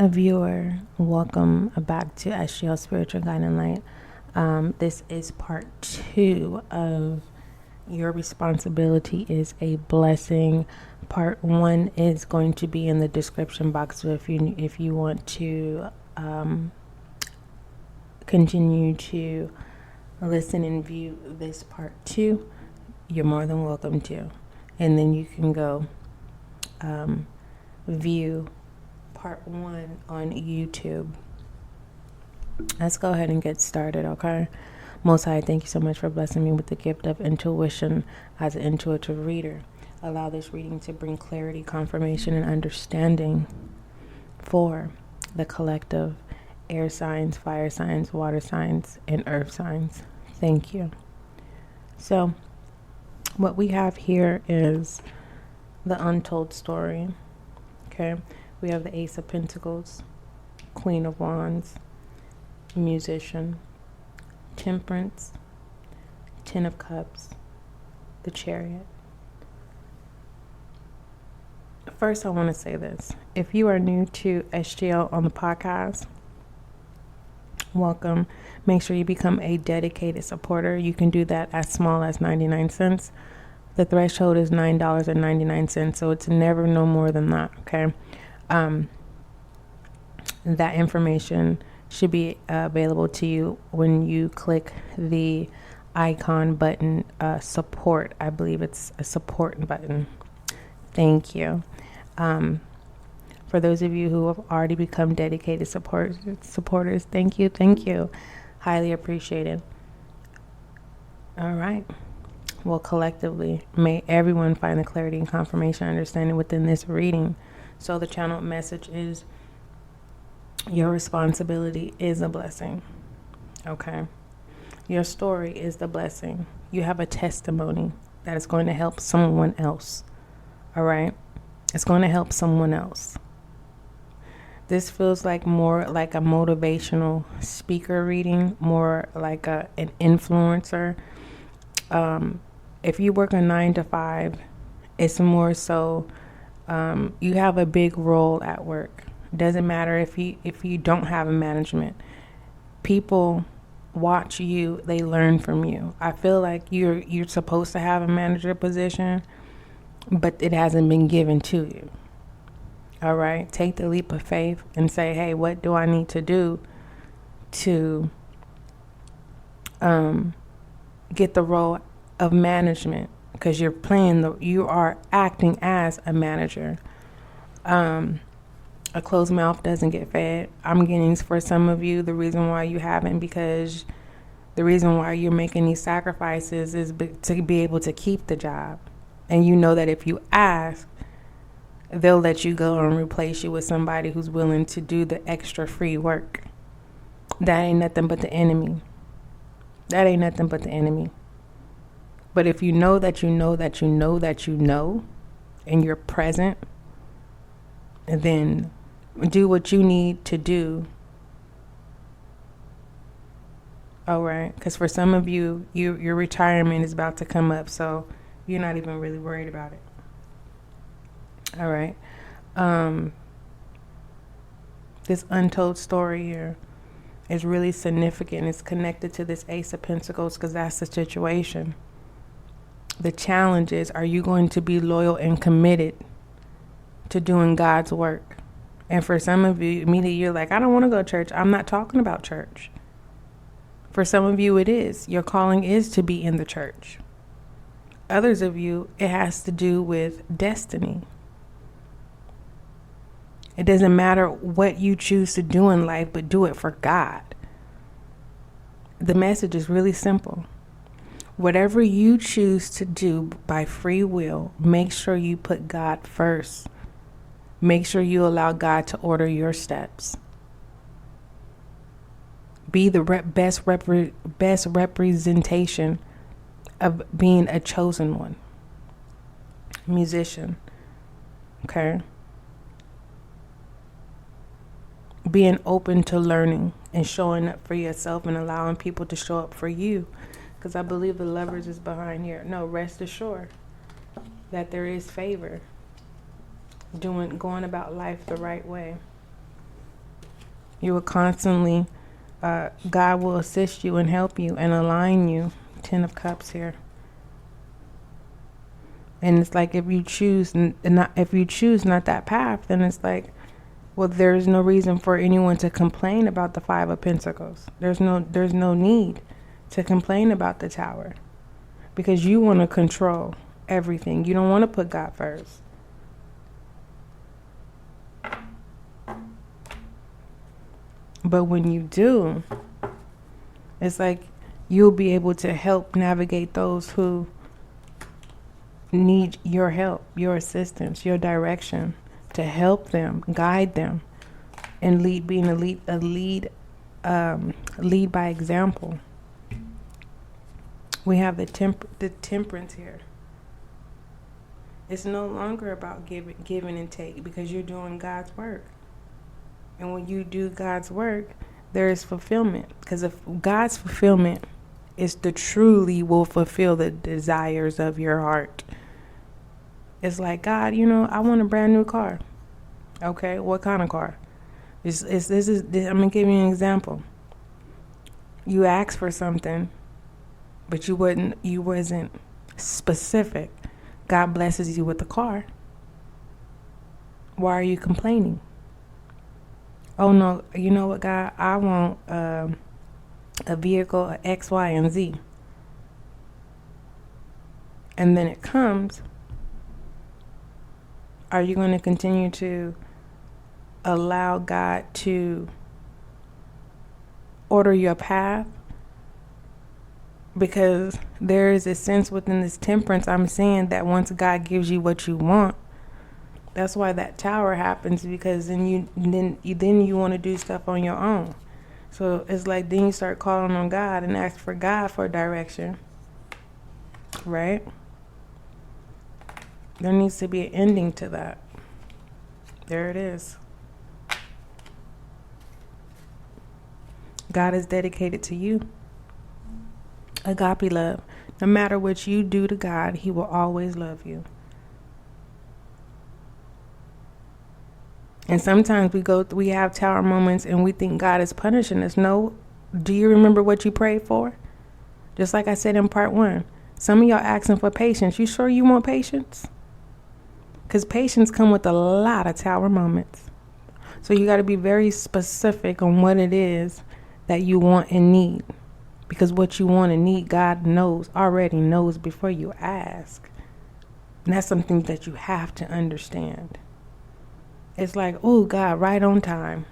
A viewer, welcome back to SGL Spiritual Guiding Light. This is part 2 of Your Responsibility is a Blessing. Part 1 is going to be in the description box, so if you want to continue to listen and view this part 2, you're more than welcome to. And then you can go view part 1 on YouTube. Let's go ahead and get started, okay? Most High, thank you so much for blessing me with the gift of intuition as an intuitive reader. Allow this reading to bring clarity, confirmation, and understanding for the collective air signs, fire signs, water signs, and earth signs. Thank you. So, what we have here is the untold story, okay? We have the Ace of Pentacles, Queen of Wands, Musician, Temperance, Ten of Cups, the Chariot. First, I want to say this. If you are new to SGL on the podcast, welcome. Make sure you become a dedicated supporter. You can do that as small as 99 cents. The threshold is $9.99, so it's never no more than that, okay? That information should be available to you when you click the icon button, support. I believe it's a support button. Thank you. For those of you who have already become dedicated supporters, thank you. Highly appreciated. All right. Well, collectively, may everyone find the clarity and confirmation understanding within this reading. So the channel message is, your responsibility is a blessing. Okay. Your story is the blessing. You have a testimony that is going to help someone else. All right. It's going to help someone else. This feels like more like a motivational speaker reading, more like an influencer. If you work a 9 to 5, it's more so you have a big role at work. Doesn't matter if you don't have a management. People watch you, they learn from you. I feel like you're supposed to have a manager position, but it hasn't been given to you. All right, take the leap of faith and say, hey, what do I need to do to get the role of management? Because you are acting as a manager. A closed mouth doesn't get fed. I'm getting, for some of you, the reason why you haven't, because the reason why you're making these sacrifices is to be able to keep the job. And you know that if you ask, they'll let you go and replace you with somebody who's willing to do the extra free work. That ain't nothing but the enemy. That ain't nothing but the enemy. But if you know that you know that you know that you know, and you're present, then do what you need to do. All right. Because for some of you, your retirement is about to come up, so you're not even really worried about it. All right. This untold story here is really significant. It's connected to this Ace of Pentacles because that's the situation. The challenge is, are you going to be loyal and committed to doing God's work? And for some of you, immediately you're like, I don't want to go to church. I'm not talking about church. For some of you, it is. Your calling is to be in the church. Others of you, it has to do with destiny. It doesn't matter what you choose to do in life, but do it for God. The message is really simple. Whatever you choose to do by free will, make sure you put God first. Make sure you allow God to order your steps. Be the best representation of being a chosen one. Musician. Okay? Being open to learning and showing up for yourself and allowing people to show up for you. Because I believe the Lovers is behind here. No, rest assured that there is favor. Going about life the right way. You will constantly, God will assist you and help you and align you. 10 of Cups here. And it's like if you choose not that path, then it's like, well, there's no reason for anyone to complain about the 5 of Pentacles. There's no need to complain about the Tower, because you want to control everything. You don't want to put God first. But when you do, it's like you'll be able to help navigate those who need your help, your assistance, your direction, to help them, guide them, and lead by example. We have the Temperance here. It's no longer about giving and take, because you're doing God's work. And when you do God's work, there is fulfillment. Because if God's fulfillment is to truly will fulfill the desires of your heart. It's like, God, I want a brand new car. Okay, what kind of car? I'm gonna give you an example. You asked for something, but you wasn't specific. God blesses you with the car. Why are you complaining? Oh no, you know what, God? I want a vehicle, a X, Y, and Z. And then it comes. Are you going to continue to allow God to order your path? Because there is a sense within this Temperance, I'm saying, that once God gives you what you want, that's why that Tower happens, because then you want to do stuff on your own. So it's like then you start calling on God and ask for God for direction, right? There needs to be an ending to that. There it is. God is dedicated to you. Agape love. No matter what you do to God, He will always love you. And sometimes we have Tower moments and we think God is punishing us. No. Do you remember what you prayed for? Just like I said in part 1. Some of y'all asking for patience. You sure you want patience? Because patience come with a lot of Tower moments. So you got to be very specific on what it is that you want and need. Because what you want and need, God already knows before you ask. And that's something that you have to understand. It's like, oh, God, right on time.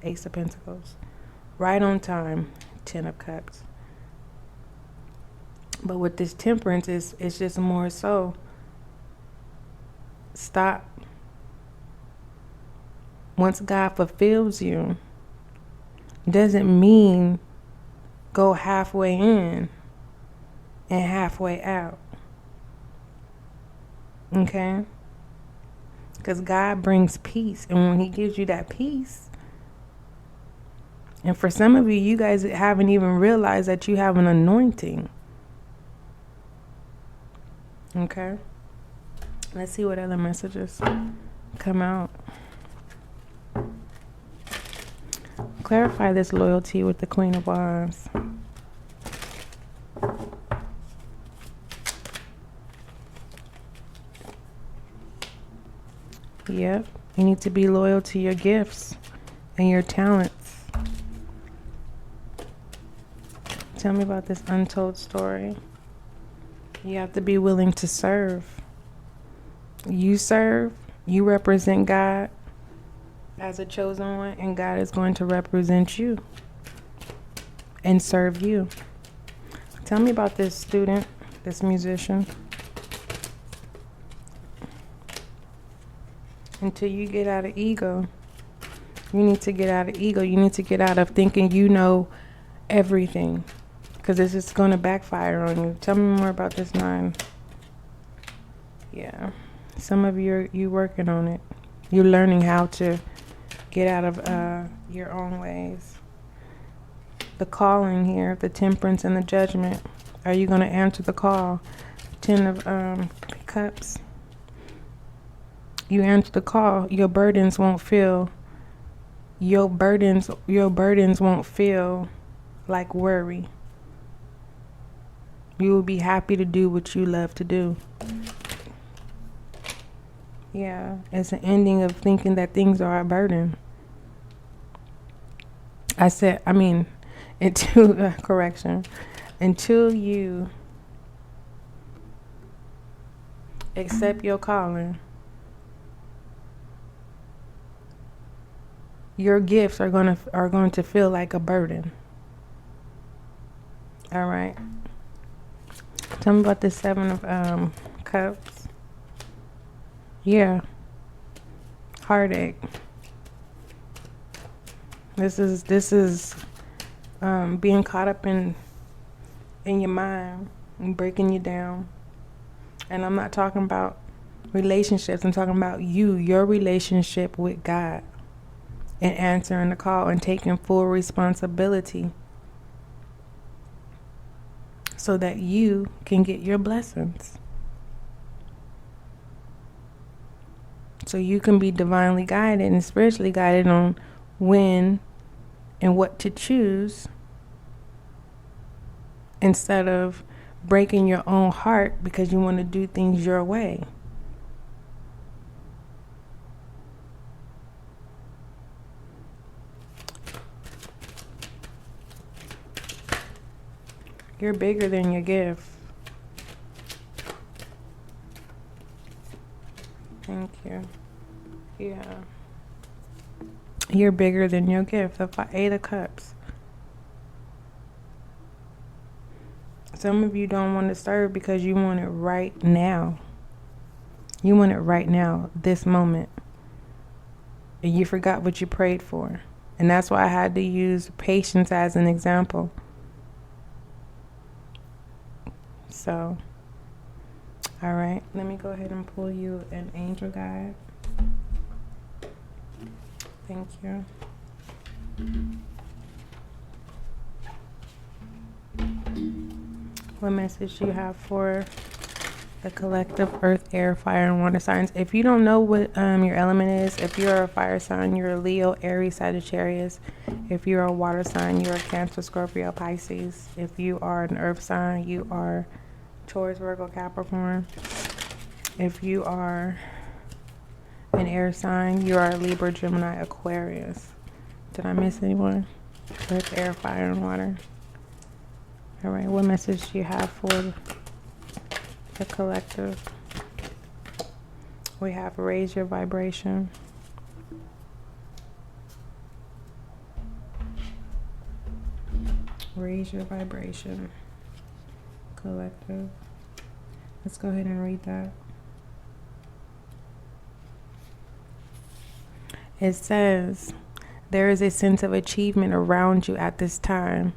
Ace of Pentacles. Right on time. 10 of Cups. But with this Temperance, it's just more so, stop. Once God fulfills you, doesn't mean go halfway in and halfway out. Okay? Because God brings peace. And when He gives you that peace, and for some of you, you guys haven't even realized that you have an anointing. Okay? Let's see what other messages come out. Clarify this loyalty with the Queen of Wands. Yep. You need to be loyal to your gifts and your talents. Tell me about this untold story. You have to be willing to serve. You serve. You represent God as a chosen one, and God is going to represent you and serve you. Tell me about this student, this musician. Until you get out of ego, you need to get out of ego. You need to get out of thinking you know everything, because this is going to backfire on you. Tell me more about this 9. Yeah. Some of you working on it. You're learning how to get out of your own ways. The calling here, the Temperance and the Judgment. Are you going to answer the call? 10 of Cups. You answer the call, your burdens won't feel your burdens won't feel like worry. You will be happy to do what you love to do. Yeah, it's an ending of thinking that things are a burden. Until correction, until you accept your calling, your gifts are going to feel like a burden. All right. Tell me about the 7 of Cups. Yeah. Heartache. This is being caught up in your mind and breaking you down. And I'm not talking about relationships. I'm talking about your relationship with God, and answering the call and taking full responsibility so that you can get your blessings. So you can be divinely guided and spiritually guided on when and what to choose, instead of breaking your own heart because you want to do things your way. You're bigger than your gift. Thank you. Yeah. You're bigger than your gift. The 8 of Cups. Some of you don't want to serve because you want it right now. You want it right now, this moment. And you forgot what you prayed for. And that's why I had to use patience as an example. So, all right, let me go ahead and pull you an angel guide. Thank you. What message do you have for the collective earth, air, fire, and water signs? If you don't know what your element is, if you're a fire sign, you're a Leo, Aries, Sagittarius. If you're a water sign, you're a Cancer, Scorpio, Pisces. If you are an earth sign, you are Taurus, Virgo, Capricorn. If you are an air sign, you are Libra, Gemini, Aquarius. Did I miss anyone? Earth, air, fire, and water. All right, what message do you have for the collective? We have raise your vibration. Raise your vibration. Collective. Let's go ahead and read that. It says, there is a sense of achievement around you at this time.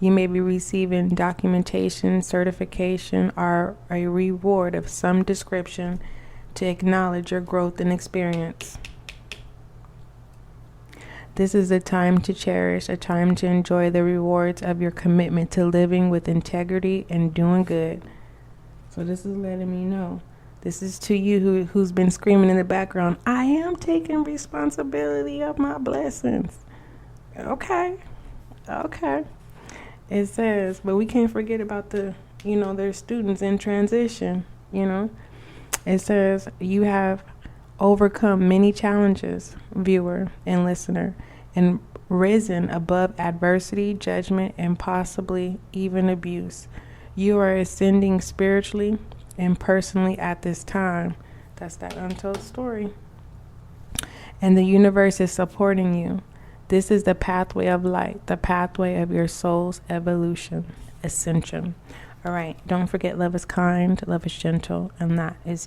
You may be receiving documentation, certification, or a reward of some description to acknowledge your growth and experience. This is a time to cherish, a time to enjoy the rewards of your commitment to living with integrity and doing good. So this is letting me know. This is to you who's been screaming in the background, I am taking responsibility of my blessings. Okay. It says, but we can't forget about there's students in transition, It says, you have overcome many challenges, viewer and listener, and risen above adversity, judgment, and possibly even abuse. You are ascending spiritually and personally at this time. That's that untold story. And the universe is supporting you. This is the pathway of light, the pathway of your soul's evolution, ascension. All right, don't forget, love is kind, love is gentle, and that is you.